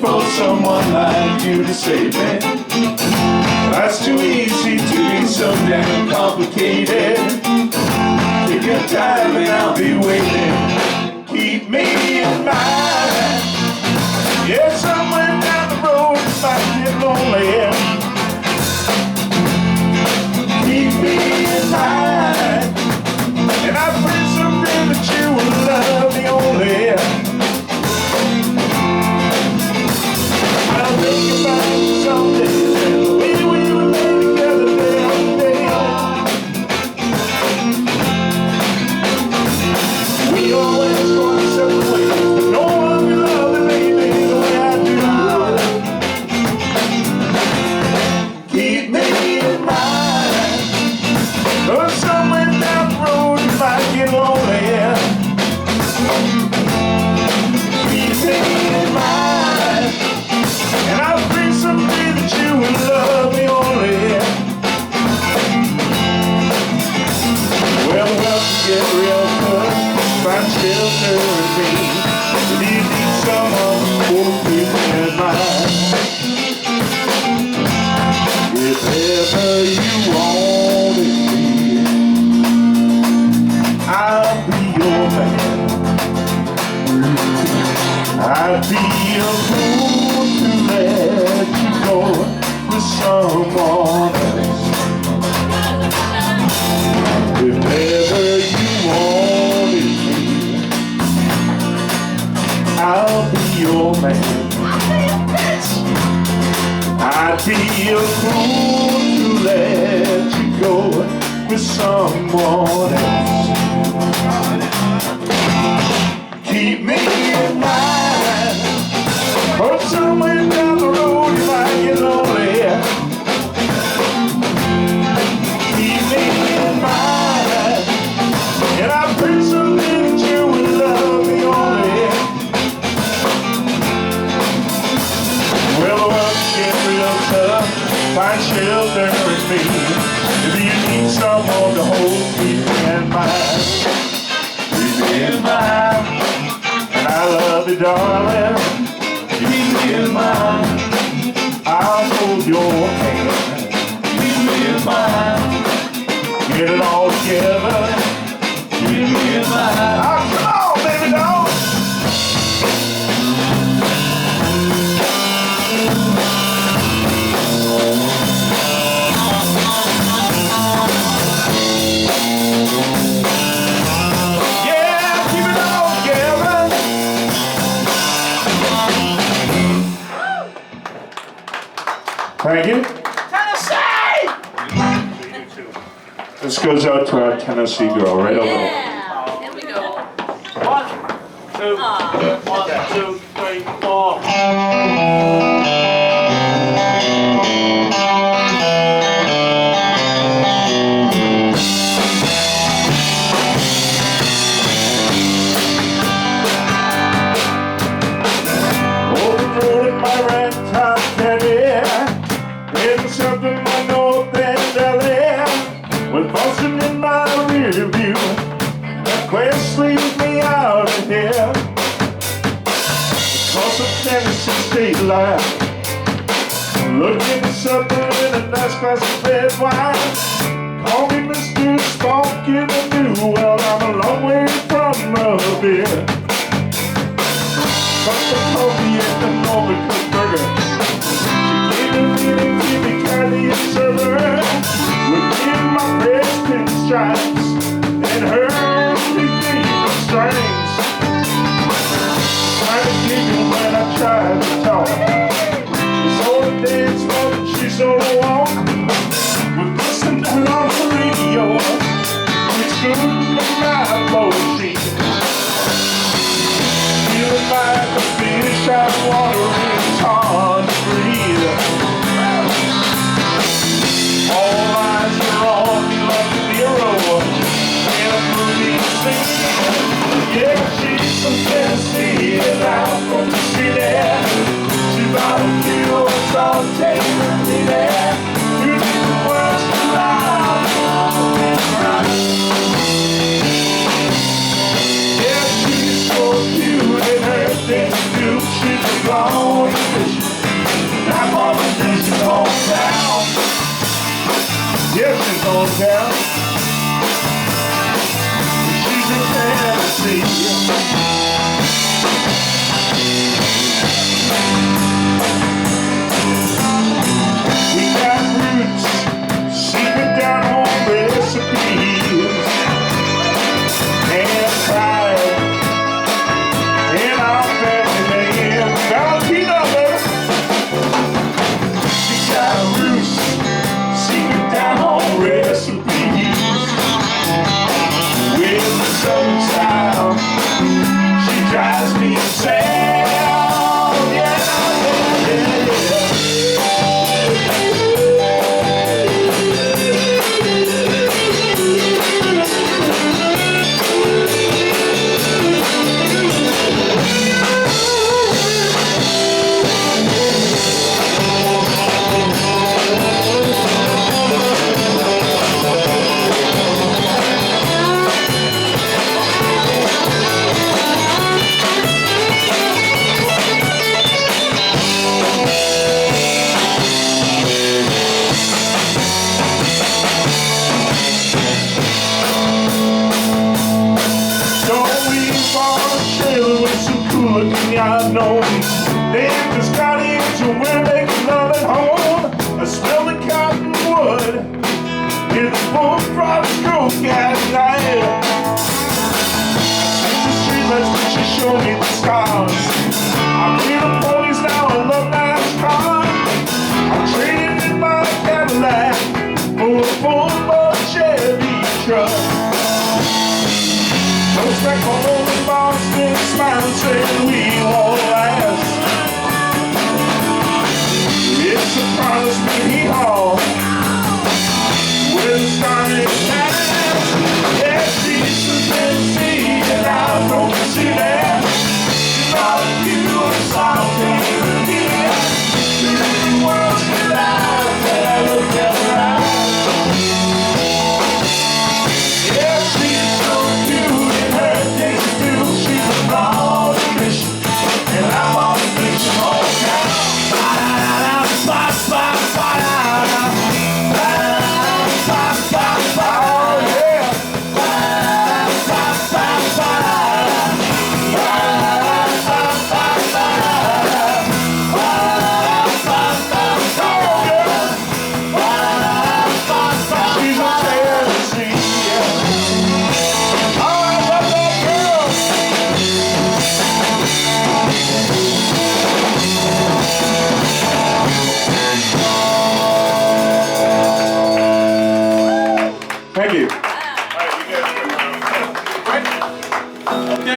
for someone like you to save me. That's too easy to be so damn complicated. Take your time and I'll be waiting. Keep me in mind. Yeah, somewhere down the road if I get lonely. Keep me in mind. And I pray someday that you will love me only. I'll think about it someday. And we will lay together day on day. We always go separate ways, but no one will love me, baby, the way I do. Keep me in mind. Or somewhere down the road if I get lonely. Keep me in mind. And I'll pray someday that you will love me only. Well, get real good. Find shelter with me. Do you need someone who will keep me in mind? If ever you wanted me, I'll be your man. I'd be a fool to let you go with someone else. If ever you wanted me, I'll be your man. I'd be a fool to let you go with someone else. Keep me in mind. Or somewhere down the road if I get lonely. Keep me in mind. And I pray someday that you will love me only. Well, the world's getting real tough. Find shelter with me. If you need someone to hold, keep me in mind. Keep me in mind. And I love you, darling. Keep me in mind. I'll hold your hand. Keep me in mind. Get it all together. Keep me in mind. Oh, come on, baby doll. Thank you. Tennessee! This goes out to our Tennessee girl right over there. Yeah. Here we go. 1, 2, 1, 2, 3, 4. Overloaded my ragtop caddy. Getting something I know that Delhi. With Boston in my rear view, that quest leads me out of here. Across the Tennessee state line, looking for something in a nice glass of red wine. Call me Mr. Spunk in the new. Well, I'm a long way from a beer. But the coffee at the Northern Cook Burger, she gave me candy and server. Within my red pinstripes and her big strings. Trying to giggle when I tried to talk. She's on the dance floor and she's on the walk. We're listening to her on the radio. It's good to my machine. Feeling like a fish out of water and it's hard to breathe. All eyes are on me like a hero. small town. She's in Tennessee. We got roots secret down home recipes and pride in our family name. Valentino, baby. We got roots secret down home recipes with the southern style. She drives me insane. I know they just got into where they can love at home. I smell the cottonwood with a full frost stroke at night. I see the streetlights, but she showed me the stars. I'm feeling ponies now, I love NASCAR. I'm trading in my Cadillac for a full Chevy truck. Goes back home in Boston, smiling, saying we won't last. It's a promise me hall with a starry past. Yeah, she's from Tennessee, and I don't see that. She's not you or something to me. The world's good eyes that I look at her eyes. Yeah, she's so cute in her days too. She's a long mission, and I'm on the mission all down. Thank you.